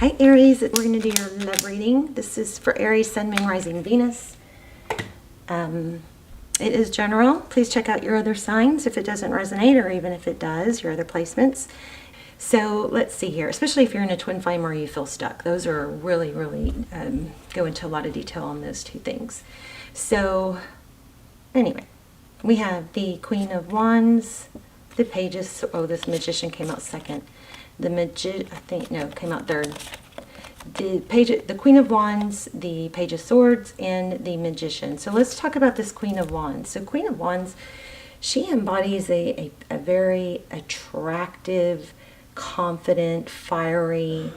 Hi Aries, we're going to do your love reading. This is for Aries, Sun, Moon, Rising, Venus. It is general. Please check out your other signs if it doesn't resonate, or even if it does, your other placements. So let's see here, especially if you're in a twin flame or you feel stuck. Those are really go into a lot of detail on those two things. So anyway, we have the Queen of Wands, the Pages. Oh, this Magician came out second. Came out third. The Queen of Wands, the Page of Swords, and the Magician. So let's talk about this Queen of Wands. So Queen of Wands, she embodies a very attractive, confident, fiery,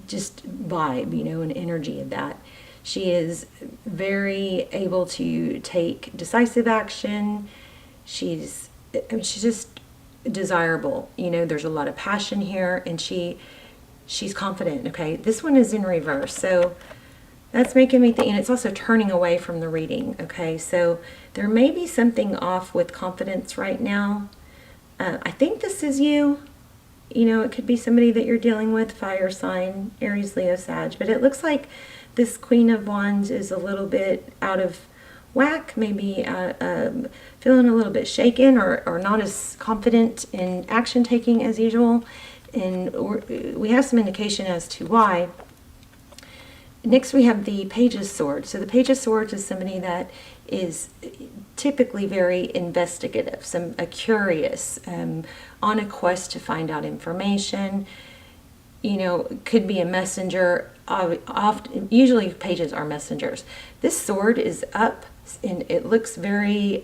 just vibe, an energy of that. She is very able to take decisive action. She's just desirable. There's a lot of passion here, and she's confident. Okay, this one is in reverse, so that's making me think, and it's also turning away from the reading. Okay, so there may be something off with confidence right now. I think this is you. It could be somebody that you're dealing with, fire sign, Aries, Leo, Sag, but it looks like this Queen of Wands is a little bit out of whack, maybe feeling a little bit shaken, or not as confident in action taking as usual. And we have some indication as to why. Next we have the Page of Swords. So the Page of Swords is somebody that is typically very investigative, curious, on a quest to find out information. Could be a messenger. Usually pages are messengers. This sword is up, and it looks very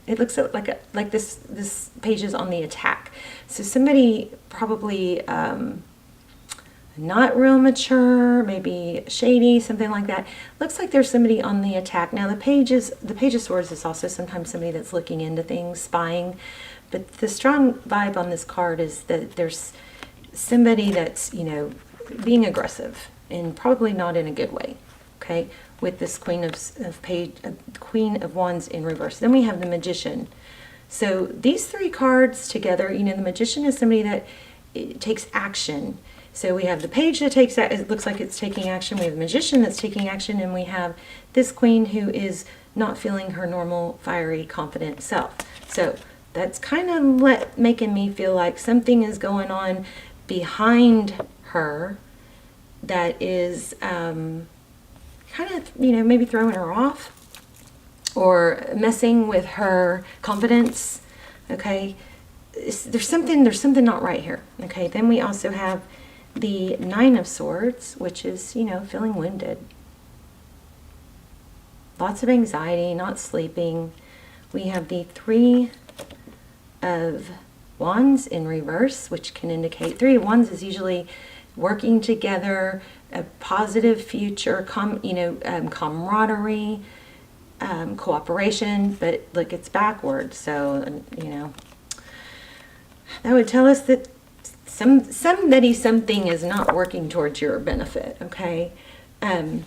it looks like this page is on the attack. So somebody probably not real mature, maybe shady, something like that. Looks like there's somebody on the attack. Now the Page of Swords is also sometimes somebody that's looking into things, spying. But the strong vibe on this card is that there's somebody that's being aggressive, and probably not in a good way. Okay, with this Queen of Wands in reverse. Then we have the Magician. So these three cards together, the Magician is somebody that takes action. So we have the Page that takes that, it looks like it's taking action. We have the Magician that's taking action, and we have this Queen who is not feeling her normal, fiery, confident self. So that's kind of making me feel like something is going on behind her that is kind of, maybe throwing her off or messing with her confidence. Okay, there's something not right here. Okay, then we also have the Nine of Swords, which is, feeling wounded. Lots of anxiety, not sleeping. We have the Three of Wands in reverse, which can indicate Three of Wands is usually working together, a positive future, camaraderie, cooperation. But look, it's backwards, so that would tell us that something is not working towards your benefit. Okay, and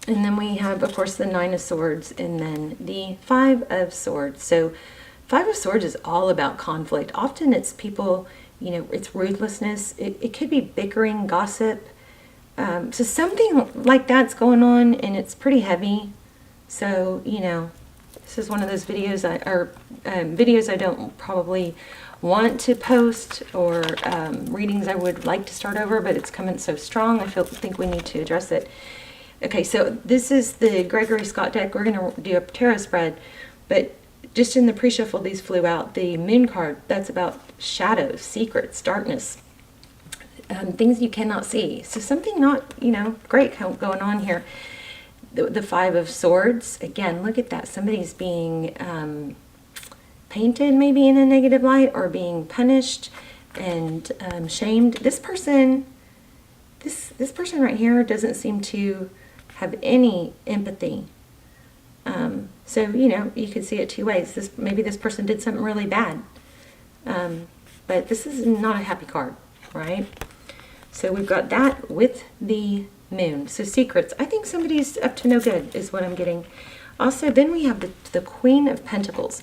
then we have, of course, the Nine of Swords, and then the Five of Swords. So Five of Swords is all about conflict. Often it's people, it's ruthlessness. It could be bickering, gossip. So something like that's going on, and it's pretty heavy. So, this is one of those videos videos I don't probably want to post, or readings I would like to start over, but it's coming so strong, I think we need to address it. Okay, so this is the Gregory Scott deck. We're going to do a tarot spread, but just in the pre-shuffle, these flew out. The Moon card, that's about shadows, secrets, darkness, things you cannot see. So something not, great going on here. The Five of Swords, again, look at that. Somebody's being painted maybe in a negative light, or being punished and shamed. This person right here doesn't seem to have any empathy. So, you could see it two ways. Maybe this person did something really bad. But this is not a happy card, right? So we've got that with the Moon. So secrets. I think somebody's up to no good is what I'm getting. Also, then we have the Queen of Pentacles.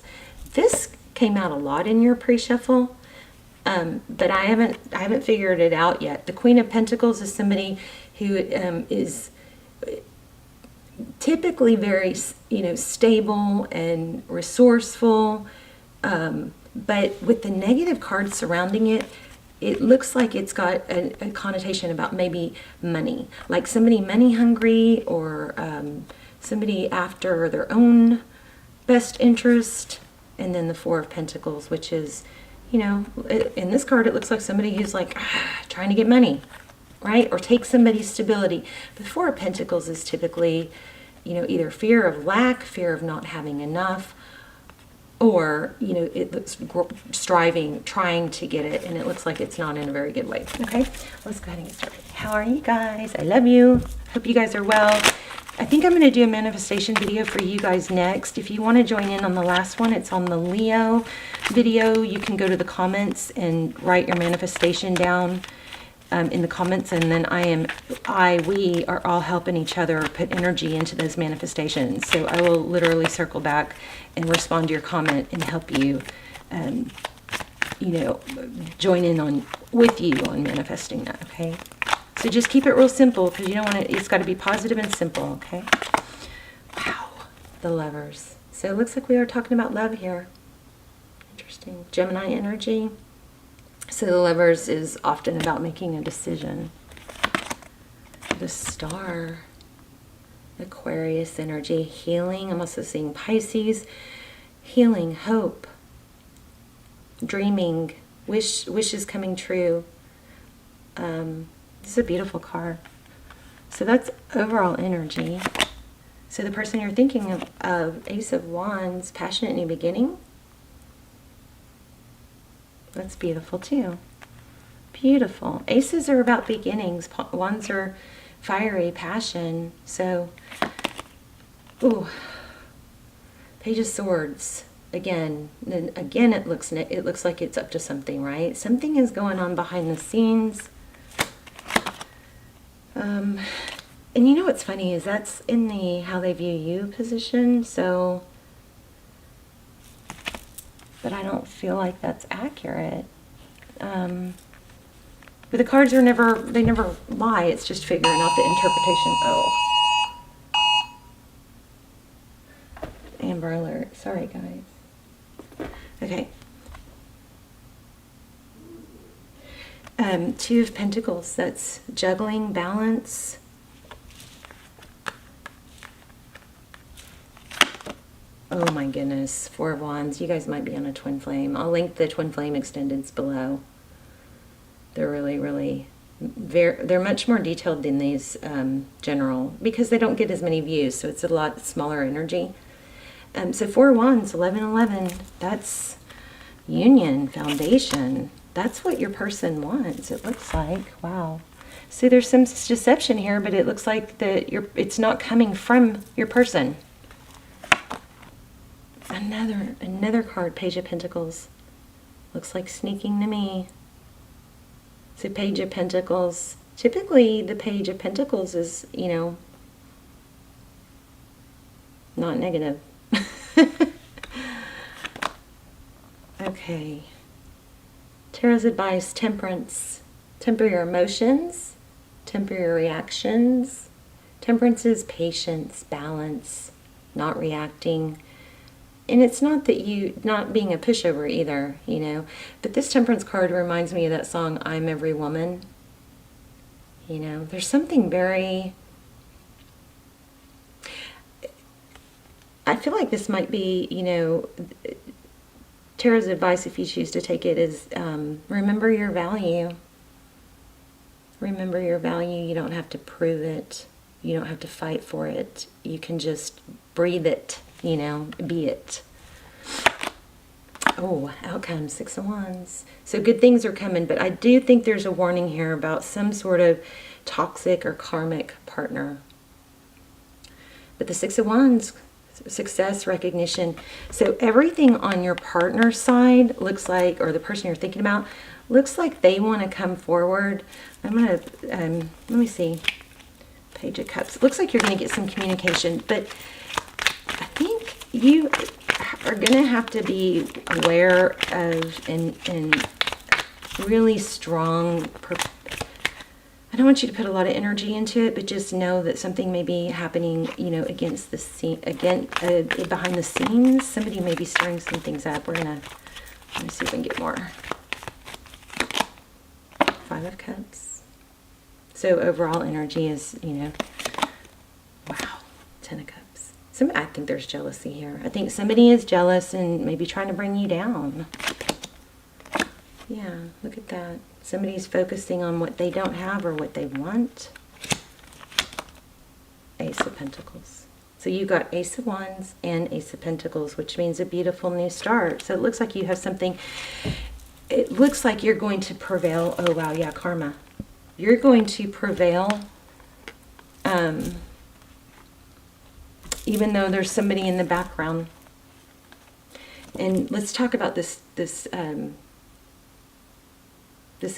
This came out a lot in your pre-shuffle. But I haven't figured it out yet. The Queen of Pentacles is somebody who is typically very, stable and resourceful. But with the negative cards surrounding it, it looks like it's got a connotation about maybe money, like somebody money hungry, or somebody after their own best interest. And then the Four of Pentacles, which is, in this card, it looks like somebody who's like trying to get money, right? Or take somebody's stability. The Four of Pentacles is typically, either fear of lack, fear of not having enough, or, it looks striving, trying to get it, and it looks like it's not in a very good way. Okay, let's go ahead and get started. How are you guys? I love you. Hope you guys are well. I think I'm going to do a manifestation video for you guys next. If you want to join in on the last one, it's on the Leo video. You can go to the comments and write your manifestation down in the comments, and then we are all helping each other put energy into those manifestations. So I will literally circle back and respond to your comment and help you, join in with you on manifesting that, okay? So just keep it real simple, because you don't want it's got to be positive and simple, okay? Wow, the Lovers. So it looks like we are talking about love here. Interesting. Gemini energy. So the Lovers is often about making a decision. The Star. Aquarius energy. Healing. I'm also seeing Pisces. Healing, hope, dreaming, wishes coming true. This is a beautiful card. So that's overall energy. So the person you're thinking of, Ace of Wands, passionate new beginning. That's beautiful too. Beautiful. Aces are about beginnings. Wands are fiery, passion. So, ooh, Page of Swords. Again, it looks like it's up to something, right? Something is going on behind the scenes. And you know what's funny is that's in the how they view you position, so, but I don't feel like that's accurate. But the cards they never lie. It's just figuring out the interpretation. Oh. Amber alert. Sorry, guys. Okay. Two of Pentacles. That's juggling, balance. Oh my goodness. Four of Wands. You guys might be on a twin flame. I'll link the twin flame extendeds below. They're really they're much more detailed than these general, because they don't get as many views, so it's a lot smaller energy. So Four of Wands, 11-11, that's union, foundation. That's what your person wants, it looks like. Wow. So there's some deception here, but it looks like it's not coming from your person. Another card, Page of Pentacles. Looks like sneaking to me. So Page of Pentacles. Typically, the Page of Pentacles is, not negative. Okay. Tarot's advice, temperance. Temper your emotions. Temper your reactions. Temperance is patience, balance, not reacting. And it's not that not being a pushover either, But this Temperance card reminds me of that song, I'm Every Woman. There's something very... I feel like this might be, Tarot's advice, if you choose to take it, is remember your value. Remember your value. You don't have to prove it. You don't have to fight for it. You can just breathe it, be it. Oh, outcome, Six of Wands. So good things are coming, but I do think there's a warning here about some sort of toxic or karmic partner. But the Six of Wands, success, recognition. So everything on your partner's side looks like, or the person you're thinking about, looks like they want to come forward. I'm going to, let me see. Page of Cups. It looks like you're going to get some communication, but I think you are going to have to be aware of and really strong. I don't want you to put a lot of energy into it, but just know that something may be happening, you know, against the scene, behind the scenes. Somebody may be stirring some things up. Let me see if we can get more. 5 of Cups. So overall energy is, you know, wow, 10 of Cups. I think there's jealousy here. I think somebody is jealous and maybe trying to bring you down. Yeah, look at that. Somebody's focusing on what they don't have or what they want. Ace of Pentacles. So you got Ace of Wands and Ace of Pentacles, which means a beautiful new start. So it looks like you have something. It looks like you're going to prevail. Oh, wow, yeah, karma. You're going to prevail. Even though there's somebody in the background. And let's talk about this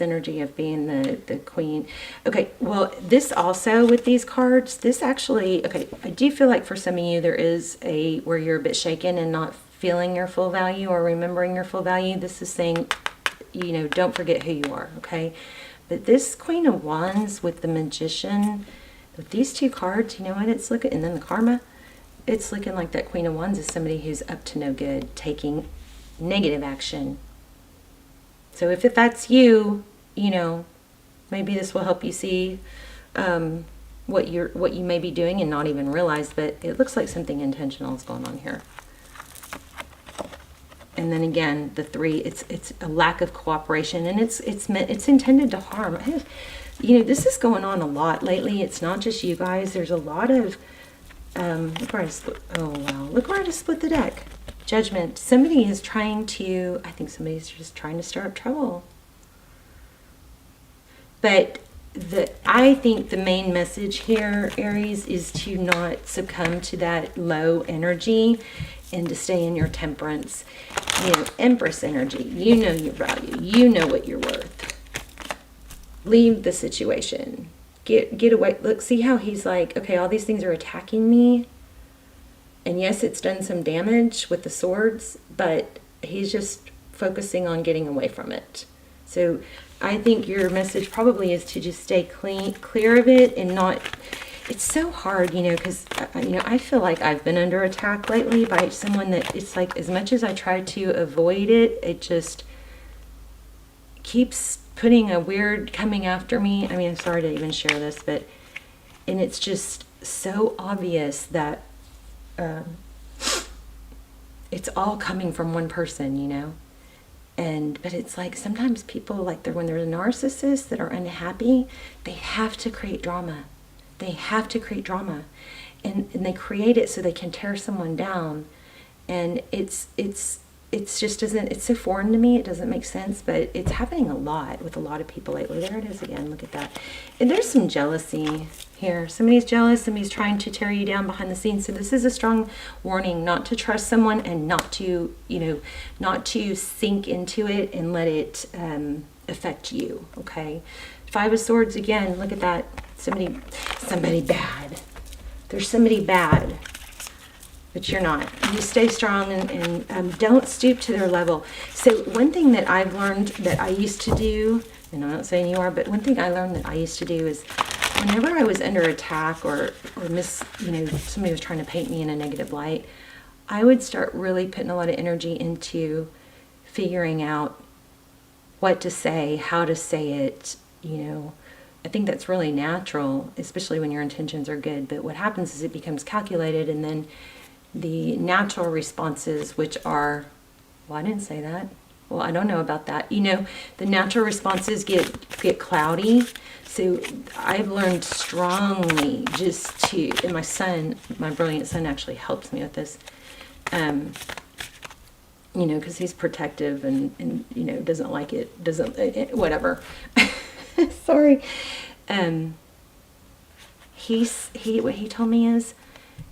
energy of being the queen. Okay, well, this also with these cards, this actually, okay, I do feel like for some of you there is where you're a bit shaken and not feeling your full value or remembering your full value. This is saying, you know, don't forget who you are, okay? But this Queen of Wands with the Magician, with these two cards, you know what it's looking, and then the Karma, it's looking like that Queen of Wands is somebody who's up to no good, taking negative action. So if that's you, you know, maybe this will help you see what you may be doing and not even realize, but it looks like something intentional is going on here. And then again, the 3, it's a lack of cooperation, and it's intended to harm. You know, this is going on a lot lately. It's not just you guys. There's a lot of look where I split. Oh wow! Look where I just split the deck. Judgment. Somebody is trying to. I think somebody's just trying to stir up trouble. But I think the main message here, Aries, is to not succumb to that low energy and to stay in your temperance. You know, Empress energy. You know your value. You know what you're worth. Leave the situation. Get away. Look, see how he's like, okay, all these things are attacking me. And yes, it's done some damage with the swords, but he's just focusing on getting away from it. So I think your message probably is to just stay clear of it and not. It's so hard, you know, because, you know, I feel like I've been under attack lately by someone that it's like, as much as I try to avoid it, it just keeps putting a weird coming after me. I mean, I'm sorry to even share this, but, and it's just so obvious that it's all coming from one person, you know. But it's like sometimes people, like when they're narcissists that are unhappy, they have to create drama. They have to create drama, and they create it so they can tear someone down. And it's just doesn't, it's so foreign to me. It doesn't make sense, but it's happening a lot with a lot of people lately. There it is again. Look at that. And there's some jealousy here. Somebody's jealous. Somebody's trying to tear you down behind the scenes. So this is a strong warning not to trust someone and not to, you know, not to sink into it and let it affect you. Okay. 5 of Swords again. Look at that. Somebody bad. There's somebody bad. But you're not. You stay strong and don't stoop to their level. So one thing that I've learned that I used to do, and I'm not saying you are, but one thing I learned that I used to do is whenever I was under attack or you know, somebody was trying to paint me in a negative light, I would start really putting a lot of energy into figuring out what to say, how to say it, you know. I think that's really natural, especially when your intentions are good. But what happens is it becomes calculated, and then the natural responses, which are, well, I didn't say that. Well, I don't know about that. You know, the natural responses get cloudy. So I've learned strongly just to, and my son, my brilliant son actually helps me with this, you know, because he's protective and, you know, doesn't like it, whatever. Sorry. What he told me is,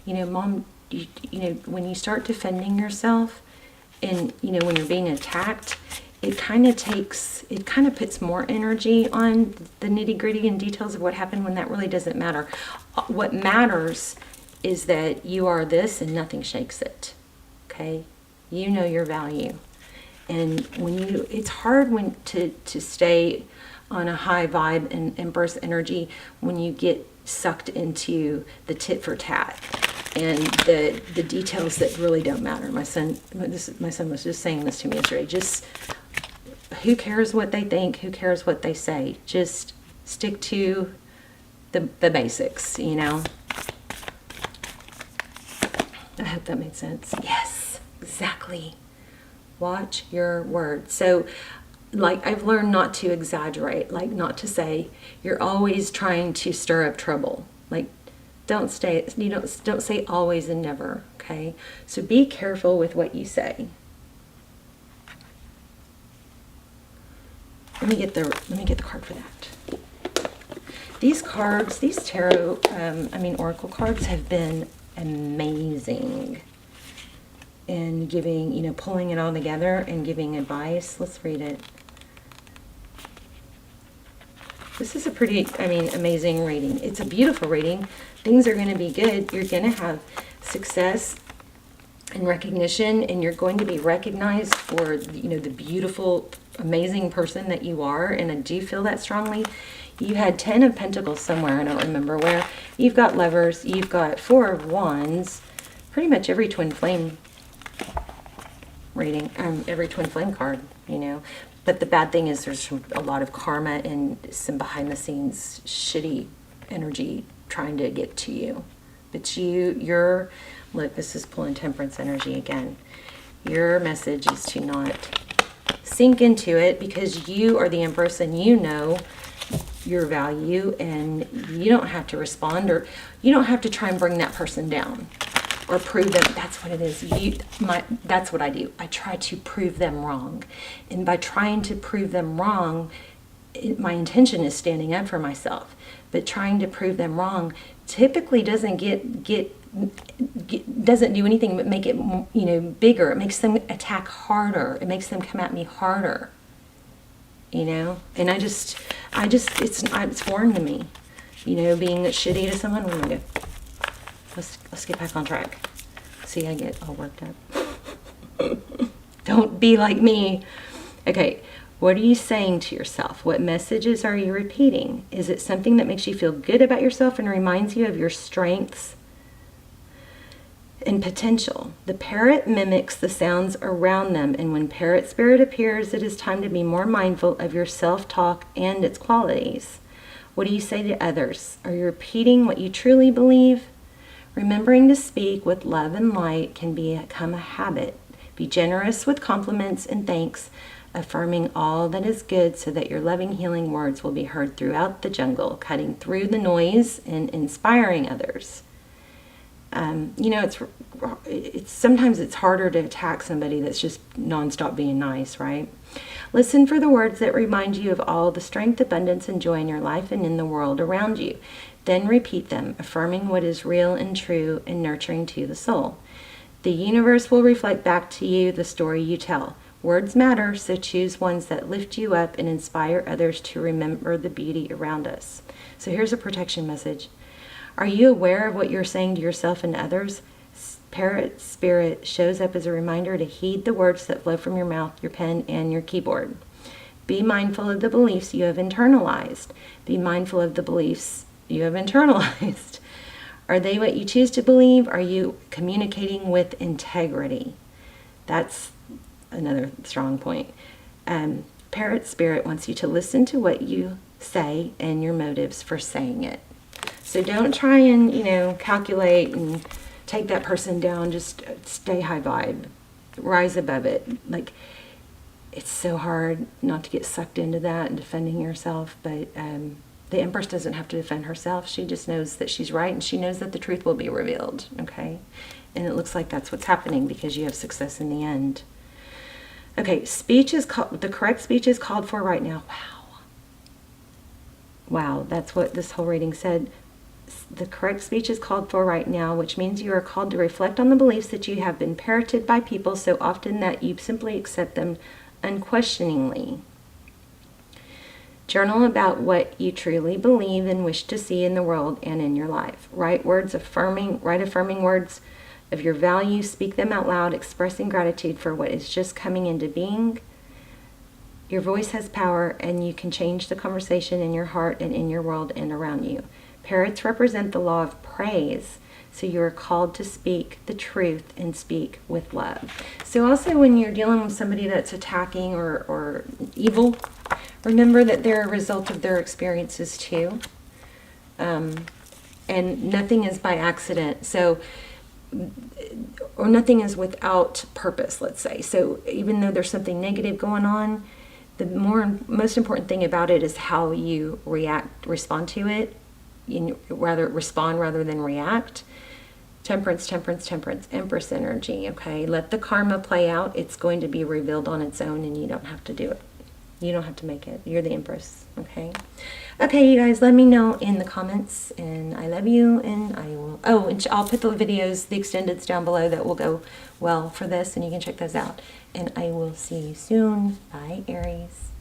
you know, Mom, you know, when you start defending yourself and, you know, when you're being attacked, it kind of puts more energy on the nitty gritty and details of what happened when that really doesn't matter. What matters is that you are this and nothing shakes it. Okay. You know your value. And when it's hard to stay on a high vibe and burst energy when you get sucked into the tit for tat and the details that really don't matter. My son was just saying this to me yesterday. Just, who cares what they think? Who cares what they say? Just stick to the basics, you know? I hope that made sense. Yes, exactly. Watch your words. So, like, I've learned not to exaggerate, like not to say you're always trying to stir up trouble. Like, don't say always and never, okay? So be careful with what you say. Let me get the card for that. These cards, these tarot, oracle cards have been amazing in giving, pulling it all together and giving advice. Let's read it. This is a pretty, amazing reading. It's a beautiful reading. Things are going to be good. You're going to have success and recognition, and you're going to be recognized for, the beautiful, amazing person that you are. And I do feel that strongly. You had 10 of Pentacles somewhere, I don't remember where. You've got Lovers, you've got 4 of Wands, pretty much every twin flame reading, every twin flame card, But the bad thing is there's a lot of karma and some behind the scenes shitty energy trying to get to you. But you're, look, this is pulling Temperance energy again. Your message is to not sink into it, because you are the Empress and you know your value, and you don't have to respond, or you don't have to try and bring that person down or prove them. That's what it is. That's what I do. I try to prove them wrong. And by trying to prove them wrong, my intention is standing up for myself. But trying to prove them wrong typically doesn't doesn't do anything but make it bigger. It makes them attack harder. It makes them come at me harder. And I just it's foreign to me, being shitty to someone. Oh my God. Let's get back on track. See, I get all worked up. Don't be like me. Okay, what are you saying to yourself? What messages are you repeating? Is it something that makes you feel good about yourself and reminds you of your strengths and potential? The parrot mimics the sounds around them, and when parrot spirit appears, it is time to be more mindful of your self-talk and its qualities. What do you say to others? Are you repeating what you truly believe? Remembering to speak with love and light can become a habit. Be generous with compliments and thanks, affirming all that is good so that your loving, healing words will be heard throughout the jungle, cutting through the noise and inspiring others. Sometimes it's harder to attack somebody that's just nonstop being nice, right? Listen for the words that remind you of all the strength, abundance, and joy in your life and in the world around you. Then repeat them, affirming what is real and true and nurturing to the soul. The universe will reflect back to you the story you tell. Words matter, so choose ones that lift you up and inspire others to remember the beauty around us. So here's a protection message. Are you aware of what you're saying to yourself and others? Parrot spirit shows up as a reminder to heed the words that flow from your mouth, your pen, and your keyboard. Be mindful of the beliefs you have internalized. Be mindful of the beliefs you have internalized. Are they what you choose to believe? Are you communicating with integrity? That's another strong point. Parrot spirit wants you to listen to what you say and your motives for saying it. So don't try and, calculate and take that person down. Just stay high vibe. Rise above it. Like, it's so hard not to get sucked into that and defending yourself. But the Empress doesn't have to defend herself. She just knows that she's right, and she knows that the truth will be revealed. Okay? And it looks like that's what's happening because you have success in the end. Okay, the correct speech is called for right now. Wow, that's what this whole reading said. The correct speech is called for right now, which means you are called to reflect on the beliefs that you have been parroted by people so often that you simply accept them unquestioningly. Journal about what you truly believe and wish to see in the world and in your life. Write affirming words of your values. Speak them out loud, expressing gratitude for what is just coming into being. Your voice has power, and you can change the conversation in your heart and in your world and around you. Parrots represent the law of praise, so you are called to speak the truth and speak with love. So also when you're dealing with somebody that's attacking or evil, remember that they're a result of their experiences too. And nothing is by accident. So, or nothing is without purpose, let's say. So even though there's something negative going on, the most important thing about it is how you respond to it. Respond rather than react. Temperance, temperance, temperance, Empress energy, okay? Let the karma play out. It's going to be revealed on its own, and you don't have to do it. You don't have to make it. You're the Empress, okay? Okay, you guys, let me know in the comments, and I love you, and I will... Oh, and I'll put the videos, the extendeds down below that will go well for this, and you can check those out. And I will see you soon. Bye, Aries.